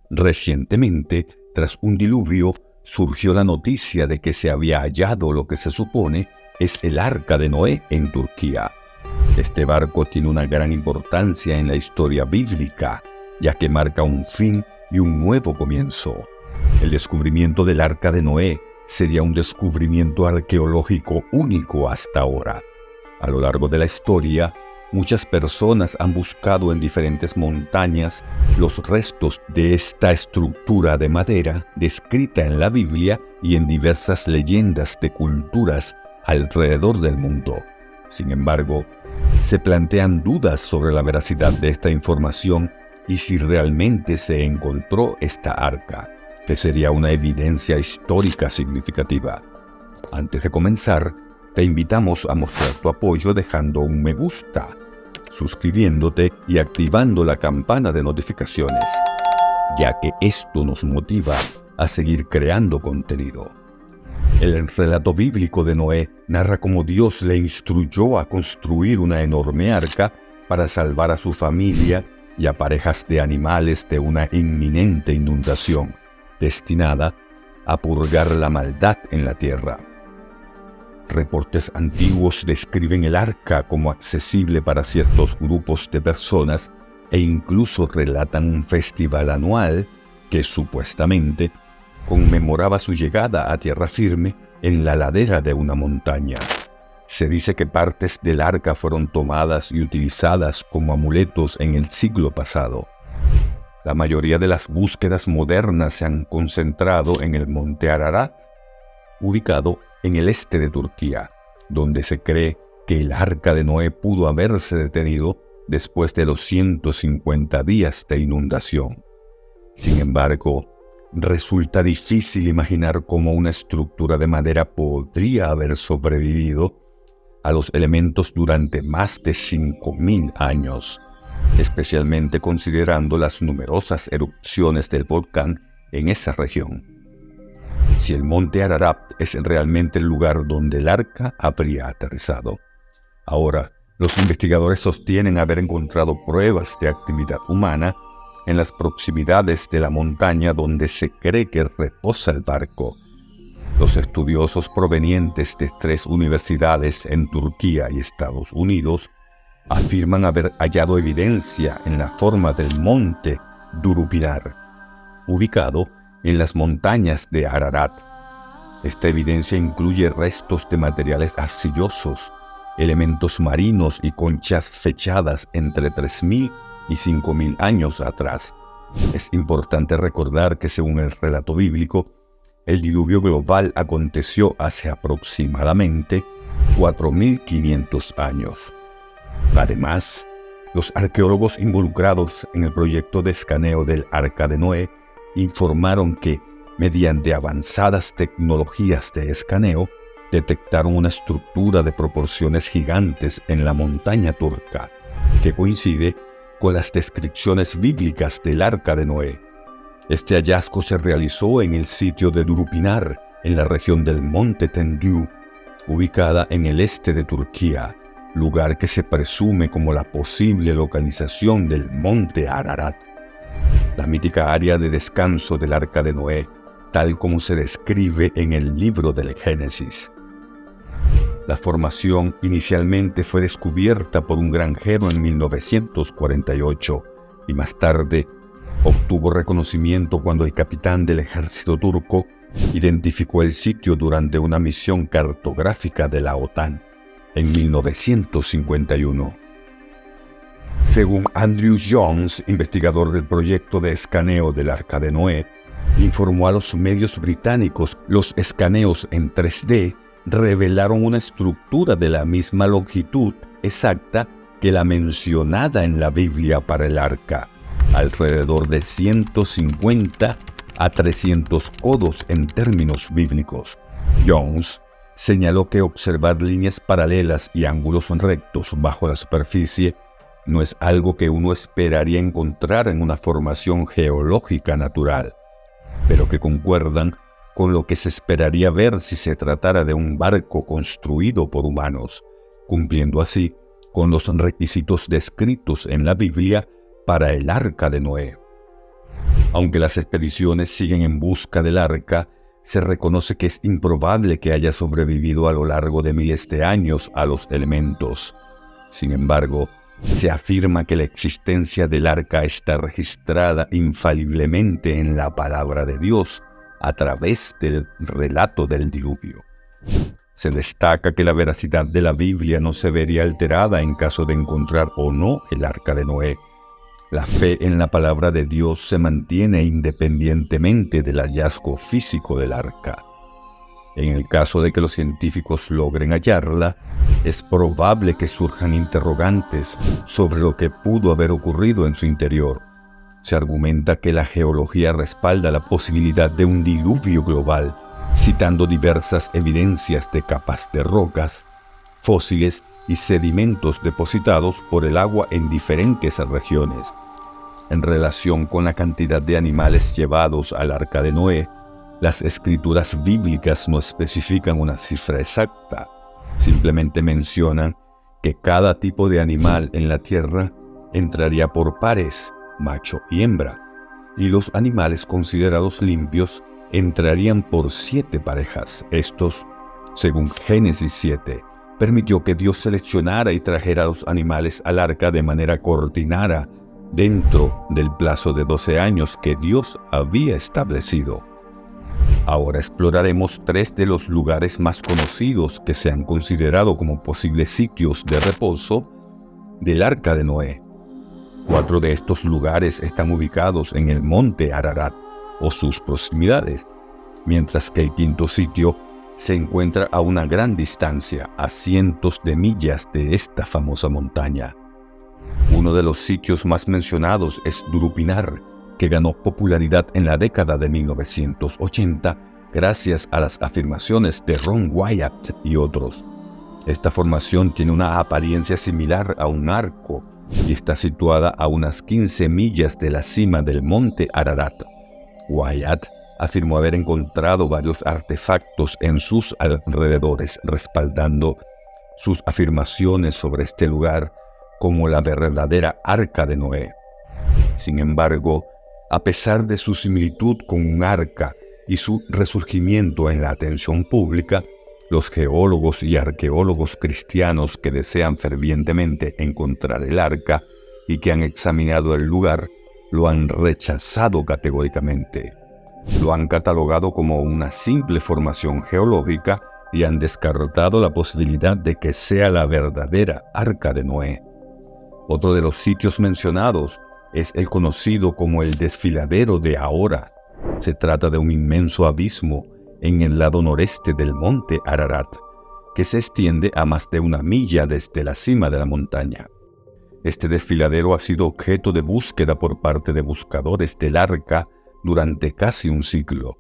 Recientemente, tras un diluvio, surgió la noticia de que se había hallado lo que se supone es el Arca de Noé en Turquía. Este barco tiene una gran importancia en la historia bíblica, ya que marca un fin y un nuevo comienzo. El descubrimiento del Arca de Noé sería un descubrimiento arqueológico único hasta ahora. A lo largo de la historia, muchas personas han buscado en diferentes montañas los restos de esta estructura de madera descrita en la Biblia y en diversas leyendas de culturas alrededor del mundo. Sin embargo, se plantean dudas sobre la veracidad de esta información y si realmente se encontró esta arca, que sería una evidencia histórica significativa. Antes de comenzar, te invitamos a mostrar tu apoyo dejando un me gusta, suscribiéndote y activando la campana de notificaciones, ya que esto nos motiva a seguir creando contenido. El relato bíblico de Noé narra cómo Dios le instruyó a construir una enorme arca para salvar a su familia y a parejas de animales de una inminente inundación, destinada a purgar la maldad en la tierra. Reportes antiguos describen el arca como accesible para ciertos grupos de personas e incluso relatan un festival anual que supuestamente conmemoraba su llegada a tierra firme en la ladera de una montaña. Se dice que partes del arca fueron tomadas y utilizadas como amuletos en el siglo pasado. La mayoría de las búsquedas modernas se han concentrado en el monte Ararat, ubicado en el este de Turquía, donde se cree que el Arca de Noé pudo haberse detenido después de los 150 días de inundación. Sin embargo, resulta difícil imaginar cómo una estructura de madera podría haber sobrevivido a los elementos durante más de 5.000 años, especialmente considerando las numerosas erupciones del volcán en esa región. Si el monte Ararat es realmente el lugar donde el arca habría aterrizado. Ahora, los investigadores sostienen haber encontrado pruebas de actividad humana en las proximidades de la montaña donde se cree que reposa el barco. Los estudiosos provenientes de 3 universidades en Turquía y Estados Unidos afirman haber hallado evidencia en la forma del monte Durupinar, ubicado en las montañas de Ararat. Esta evidencia incluye restos de materiales arcillosos, elementos marinos y conchas fechadas entre 3.000 y 5.000 años atrás. Es importante recordar que según el relato bíblico, el diluvio global aconteció hace aproximadamente 4.500 años. Además, los arqueólogos involucrados en el proyecto de escaneo del Arca de Noé informaron que, mediante avanzadas tecnologías de escaneo, detectaron una estructura de proporciones gigantes en la montaña turca, que coincide con las descripciones bíblicas del Arca de Noé. Este hallazgo se realizó en el sitio de Durupinar, en la región del monte Tendü, ubicada en el este de Turquía, lugar que se presume como la posible localización del monte Ararat, la mítica área de descanso del Arca de Noé, tal como se describe en el libro del Génesis. La formación inicialmente fue descubierta por un granjero en 1948 y más tarde obtuvo reconocimiento cuando el capitán del ejército turco identificó el sitio durante una misión cartográfica de la OTAN en 1951. Según Andrew Jones, investigador del proyecto de escaneo del Arca de Noé, informó a los medios británicos que los escaneos en 3D revelaron una estructura de la misma longitud exacta que la mencionada en la Biblia para el arca, alrededor de 150 a 300 codos en términos bíblicos. Jones señaló que observar líneas paralelas y ángulos rectos bajo la superficie no es algo que uno esperaría encontrar en una formación geológica natural, pero que concuerdan con lo que se esperaría ver si se tratara de un barco construido por humanos, cumpliendo así con los requisitos descritos en la Biblia para el Arca de Noé. Aunque las expediciones siguen en busca del arca, se reconoce que es improbable que haya sobrevivido a lo largo de miles de años a los elementos. Sin embargo, se afirma que la existencia del arca está registrada infaliblemente en la palabra de Dios a través del relato del diluvio. Se destaca que la veracidad de la Biblia no se vería alterada en caso de encontrar o no el arca de Noé. La fe en la palabra de Dios se mantiene independientemente del hallazgo físico del arca. En el caso de que los científicos logren hallarla, es probable que surjan interrogantes sobre lo que pudo haber ocurrido en su interior. Se argumenta que la geología respalda la posibilidad de un diluvio global, citando diversas evidencias de capas de rocas, fósiles y sedimentos depositados por el agua en diferentes regiones. En relación con la cantidad de animales llevados al arca de Noé, las escrituras bíblicas no especifican una cifra exacta, simplemente mencionan que cada tipo de animal en la tierra entraría por pares, macho y hembra, y los animales considerados limpios entrarían por 7 parejas. Estos, según Génesis 7, permitió que Dios seleccionara y trajera a los animales al arca de manera coordinada dentro del plazo de 12 años que Dios había establecido. Ahora exploraremos 3 de los lugares más conocidos que se han considerado como posibles sitios de reposo del arca de Noé. 4 de estos lugares están ubicados en el monte Ararat o sus proximidades, mientras que el 5º sitio se encuentra a una gran distancia, a cientos de millas de esta famosa montaña. Uno de los sitios más mencionados es Durupinar, que ganó popularidad en la década de 1980 gracias a las afirmaciones de Ron Wyatt y otros. Esta formación tiene una apariencia similar a un arco y está situada a unas 15 millas de la cima del monte Ararat. Wyatt afirmó haber encontrado varios artefactos en sus alrededores, respaldando sus afirmaciones sobre este lugar como la verdadera arca de Noé. Sin embargo, a pesar de su similitud con un arca y su resurgimiento en la atención pública, los geólogos y arqueólogos cristianos que desean fervientemente encontrar el arca y que han examinado el lugar, lo han rechazado categóricamente. Lo han catalogado como una simple formación geológica y han descartado la posibilidad de que sea la verdadera arca de Noé. Otro de los sitios mencionados es el conocido como el desfiladero de Ahora. Se trata de un inmenso abismo en el lado noreste del monte Ararat, que se extiende a más de 1 milla desde la cima de la montaña. Este desfiladero ha sido objeto de búsqueda por parte de buscadores del arca durante casi un siglo.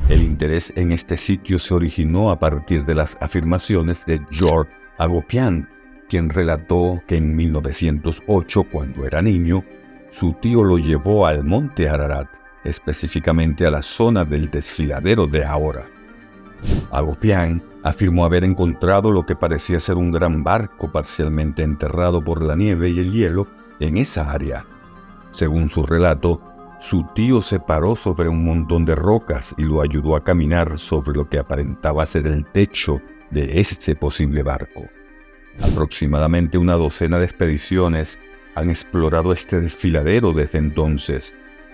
El interés en este sitio se originó a partir de las afirmaciones de George Agopian, quien relató que en 1908, cuando era niño, su tío lo llevó al monte Ararat, específicamente a la zona del desfiladero de Ahora. Agopian afirmó haber encontrado lo que parecía ser un gran barco parcialmente enterrado por la nieve y el hielo en esa área. Según su relato, su tío se paró sobre un montón de rocas y lo ayudó a caminar sobre lo que aparentaba ser el techo de este posible barco. Aproximadamente 12 de expediciones han explorado este desfiladero desde entonces,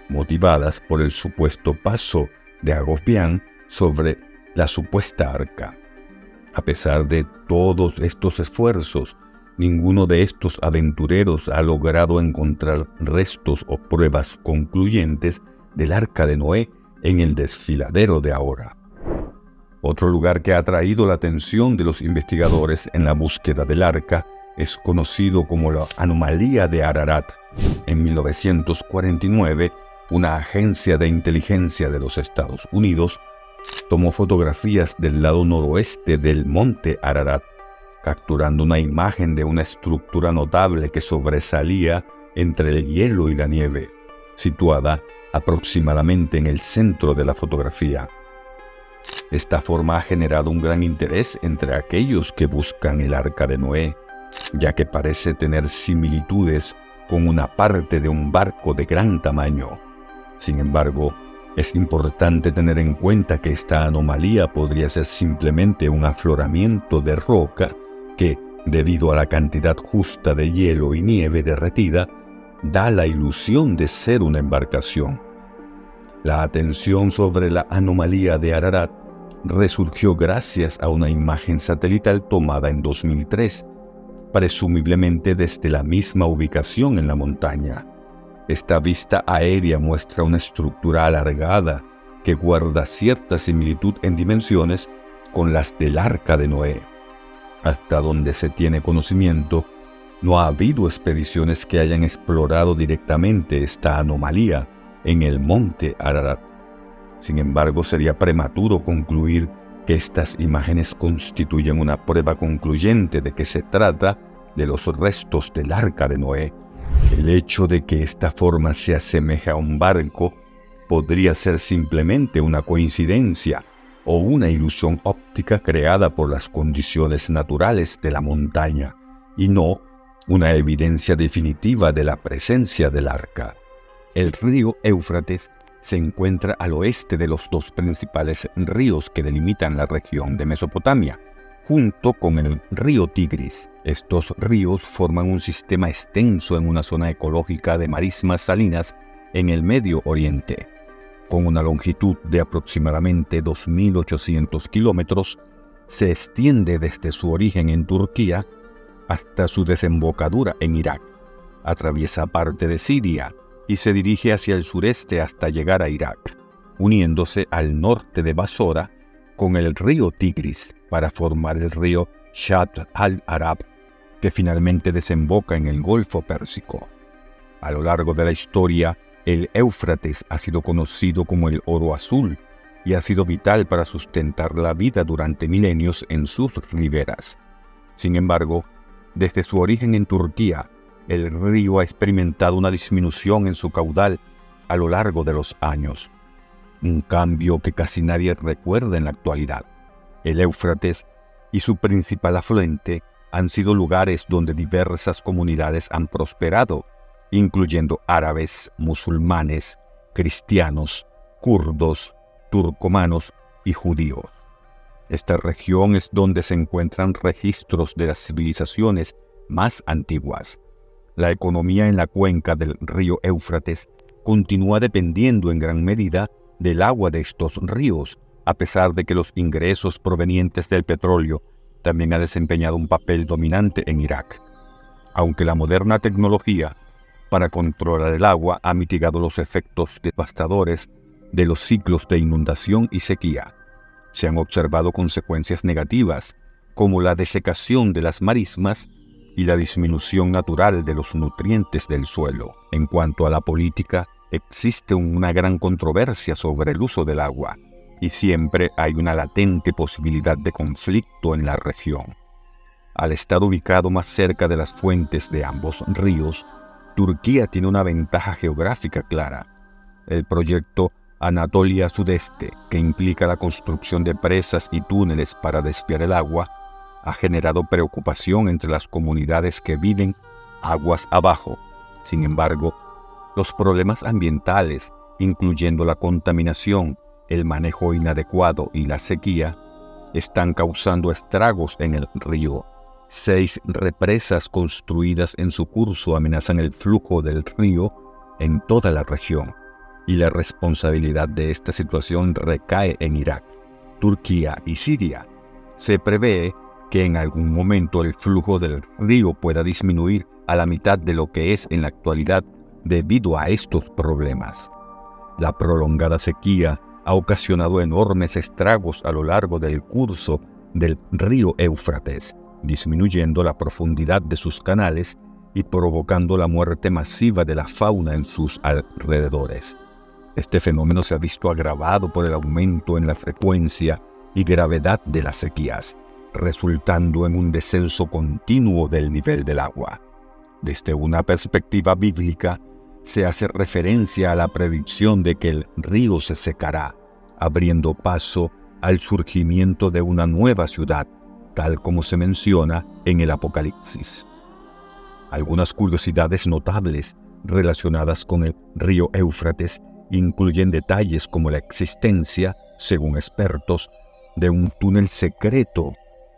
motivadas por el supuesto paso de Agopian sobre la supuesta arca. A pesar de todos estos esfuerzos, ninguno de estos aventureros ha logrado encontrar restos o pruebas concluyentes del arca de Noé en el desfiladero de Ahora. Otro lugar que ha atraído la atención de los investigadores en la búsqueda del arca es conocido como la anomalía de Ararat. En 1949, una agencia de inteligencia de los Estados Unidos tomó fotografías del lado noroeste del monte Ararat, capturando una imagen de una estructura notable que sobresalía entre el hielo y la nieve, situada aproximadamente en el centro de la fotografía. Esta forma ha generado un gran interés entre aquellos que buscan el arca de Noé, ya que parece tener similitudes con una parte de un barco de gran tamaño. Sin embargo, es importante tener en cuenta que esta anomalía podría ser simplemente un afloramiento de roca que, debido a la cantidad justa de hielo y nieve derretida, da la ilusión de ser una embarcación. La atención sobre la anomalía de Ararat resurgió gracias a una imagen satelital tomada en 2003, presumiblemente desde la misma ubicación en la montaña. Esta vista aérea muestra una estructura alargada que guarda cierta similitud en dimensiones con las del Arca de Noé. Hasta donde se tiene conocimiento, no ha habido expediciones que hayan explorado directamente esta anomalía en el monte Ararat. Sin embargo, sería prematuro concluir que estas imágenes constituyen una prueba concluyente de que se trata de los restos del Arca de Noé. El hecho de que esta forma se asemeje a un barco podría ser simplemente una coincidencia o una ilusión óptica creada por las condiciones naturales de la montaña, y no una evidencia definitiva de la presencia del arca. El río Éufrates se encuentra al oeste de los dos principales ríos que delimitan la región de Mesopotamia, junto con el río Tigris. Estos ríos forman un sistema extenso en una zona ecológica de marismas salinas en el Medio Oriente. Con una longitud de aproximadamente 2.800 kilómetros, se extiende desde su origen en Turquía hasta su desembocadura en Irak. Atraviesa parte de Siria y se dirige hacia el sureste hasta llegar a Irak, uniéndose al norte de Basora con el río Tigris para formar el río Shatt al-Arab, que finalmente desemboca en el Golfo Pérsico. A lo largo de la historia, el Éufrates ha sido conocido como el oro azul y ha sido vital para sustentar la vida durante milenios en sus riberas. Sin embargo, desde su origen en Turquía, el río ha experimentado una disminución en su caudal a lo largo de los años, un cambio que casi nadie recuerda en la actualidad. El Éufrates y su principal afluente han sido lugares donde diversas comunidades han prosperado, incluyendo árabes, musulmanes, cristianos, kurdos, turcomanos y judíos. Esta región es donde se encuentran registros de las civilizaciones más antiguas. La economía en la cuenca del río Éufrates continúa dependiendo en gran medida del agua de estos ríos, a pesar de que los ingresos provenientes del petróleo también ha desempeñado un papel dominante en Irak. Aunque la moderna tecnología para controlar el agua ha mitigado los efectos devastadores de los ciclos de inundación y sequía, se han observado consecuencias negativas como la desecación de las marismas y la disminución natural de los nutrientes del suelo. En cuanto a la política, existe una gran controversia sobre el uso del agua y siempre hay una latente posibilidad de conflicto en la región. Al estar ubicado más cerca de las fuentes de ambos ríos, Turquía tiene una ventaja geográfica clara. El proyecto Anatolia Sudeste, que implica la construcción de presas y túneles para desviar el agua, ha generado preocupación entre las comunidades que viven aguas abajo. Sin embargo, los problemas ambientales, incluyendo la contaminación, el manejo inadecuado y la sequía, están causando estragos en el río. 6 represas construidas en su curso amenazan el flujo del río en toda la región, y la responsabilidad de esta situación recae en Irak, Turquía y Siria. Se prevé que en algún momento el flujo del río pueda disminuir a la mitad de lo que es en la actualidad debido a estos problemas. La prolongada sequía ha ocasionado enormes estragos a lo largo del curso del río Éufrates, disminuyendo la profundidad de sus canales y provocando la muerte masiva de la fauna en sus alrededores. Este fenómeno se ha visto agravado por el aumento en la frecuencia y gravedad de las sequías, resultando en un descenso continuo del nivel del agua. Desde una perspectiva bíblica, se hace referencia a la predicción de que el río se secará, abriendo paso al surgimiento de una nueva ciudad, tal como se menciona en el Apocalipsis. Algunas curiosidades notables relacionadas con el río Éufrates incluyen detalles como la existencia, según expertos, de un túnel secreto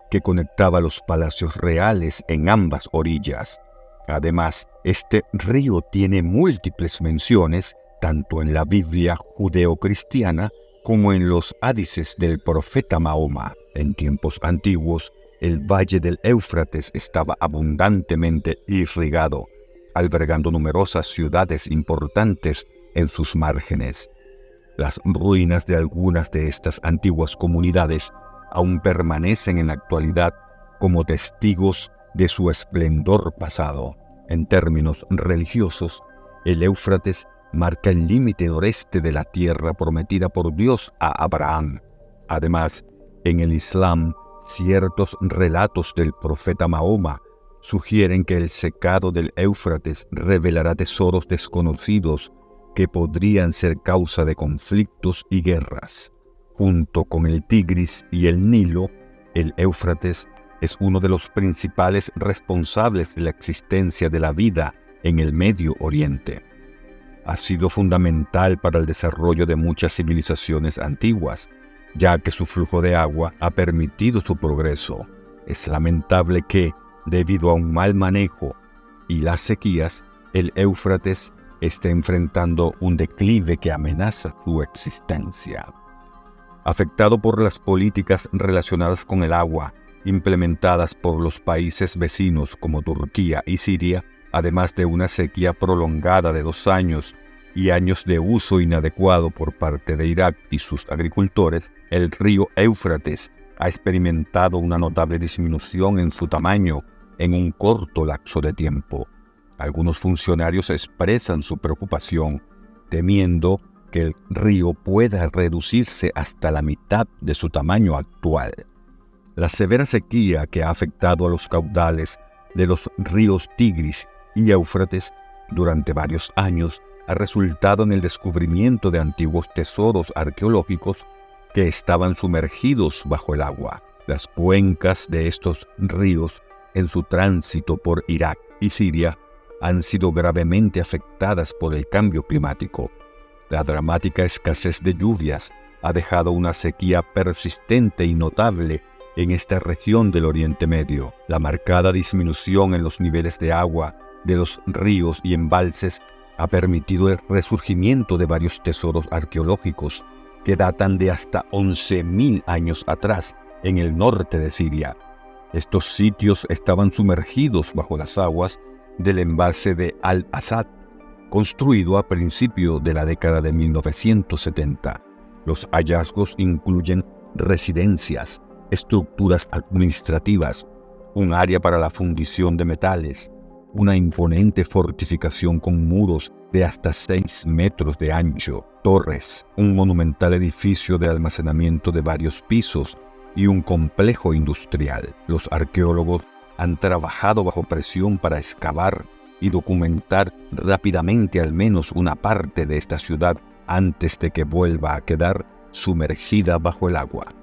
que conectaba los palacios reales en ambas orillas. Además, este río tiene múltiples menciones tanto en la Biblia judeocristiana como en los hadices del profeta Mahoma. En tiempos antiguos, el valle del Éufrates estaba abundantemente irrigado, albergando numerosas ciudades importantes en sus márgenes. Las ruinas de algunas de estas antiguas comunidades aún permanecen en la actualidad como testigos de su esplendor pasado. En términos religiosos, el Éufrates marca el límite noreste de la tierra prometida por Dios a Abraham. Además, en el Islam, ciertos relatos del profeta Mahoma sugieren que el secado del Éufrates revelará tesoros desconocidos que podrían ser causa de conflictos y guerras. Junto con el Tigris y el Nilo, el Éufrates es uno de los principales responsables de la existencia de la vida en el Medio Oriente. Ha sido fundamental para el desarrollo de muchas civilizaciones antiguas, ya que su flujo de agua ha permitido su progreso. Es lamentable que, debido a un mal manejo y las sequías, el Éufrates esté enfrentando un declive que amenaza su existencia. Afectado por las políticas relacionadas con el agua, implementadas por los países vecinos como Turquía y Siria, además de una sequía prolongada de 2 años y años de uso inadecuado por parte de Irak y sus agricultores, el río Éufrates ha experimentado una notable disminución en su tamaño en un corto lapso de tiempo. Algunos funcionarios expresan su preocupación, temiendo que el río pueda reducirse hasta la mitad de su tamaño actual. La severa sequía que ha afectado a los caudales de los ríos Tigris y Éufrates durante varios años ha resultado en el descubrimiento de antiguos tesoros arqueológicos que estaban sumergidos bajo el agua. Las cuencas de estos ríos en su tránsito por Irak y Siria han sido gravemente afectadas por el cambio climático. La dramática escasez de lluvias ha dejado una sequía persistente y notable en esta región del Oriente Medio. La marcada disminución en los niveles de agua de los ríos y embalses ha permitido el resurgimiento de varios tesoros arqueológicos que datan de hasta 11.000 años atrás en el norte de Siria. Estos sitios estaban sumergidos bajo las aguas del embalse de Al-Asad, construido a principios de la década de 1970. Los hallazgos incluyen residencias, estructuras administrativas, un área para la fundición de metales, una imponente fortificación con muros de hasta 6 metros de ancho, torres, un monumental edificio de almacenamiento de varios pisos y un complejo industrial. Los arqueólogos han trabajado bajo presión para excavar y documentar rápidamente al menos una parte de esta ciudad antes de que vuelva a quedar sumergida bajo el agua.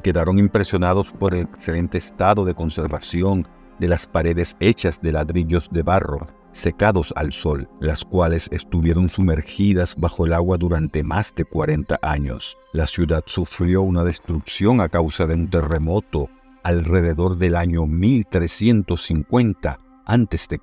Quedaron impresionados por el excelente estado de conservación de las paredes hechas de ladrillos de barro secados al sol, las cuales estuvieron sumergidas bajo el agua durante más de 40 años. La ciudad sufrió una destrucción a causa de un terremoto alrededor del año 1350 a.C.,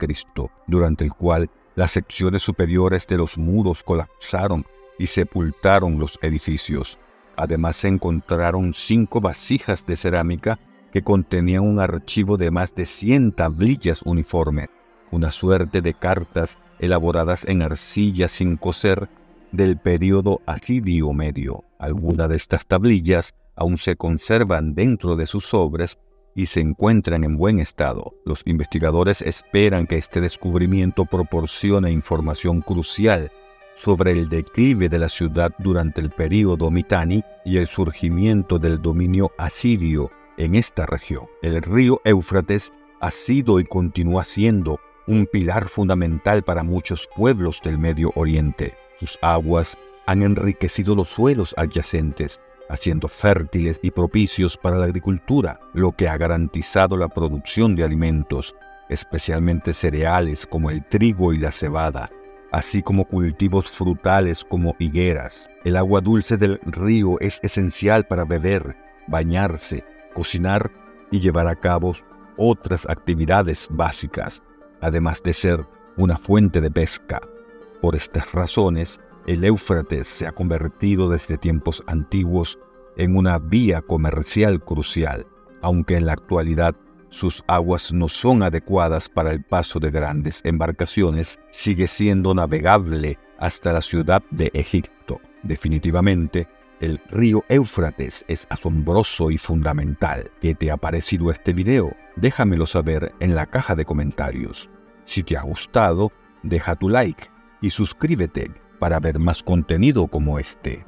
durante el cual las secciones superiores de los muros colapsaron y sepultaron los edificios. Además, se encontraron 5 vasijas de cerámica que contenían un archivo de más de 100 tablillas uniformes, una suerte de cartas elaboradas en arcilla sin coser del período asirio medio. Algunas de estas tablillas aún se conservan dentro de sus sobres y se encuentran en buen estado. Los investigadores esperan que este descubrimiento proporcione información crucial sobre el declive de la ciudad durante el período Mitanni y el surgimiento del dominio asirio en esta región. El río Éufrates ha sido y continúa siendo un pilar fundamental para muchos pueblos del Medio Oriente. Sus aguas han enriquecido los suelos adyacentes, haciendo fértiles y propicios para la agricultura, lo que ha garantizado la producción de alimentos, especialmente cereales como el trigo y la cebada. así como cultivos frutales como higueras. El agua dulce del río es esencial para beber, bañarse, cocinar y llevar a cabo otras actividades básicas, además de ser una fuente de pesca. Por estas razones, el Éufrates se ha convertido desde tiempos antiguos en una vía comercial crucial, aunque en la actualidad sus aguas no son adecuadas para el paso de grandes embarcaciones, sigue siendo navegable hasta la ciudad de Egipto. Definitivamente, el río Éufrates es asombroso y fundamental. ¿Qué te ha parecido este video? Déjamelo saber en la caja de comentarios. Si te ha gustado, deja tu like y suscríbete para ver más contenido como este.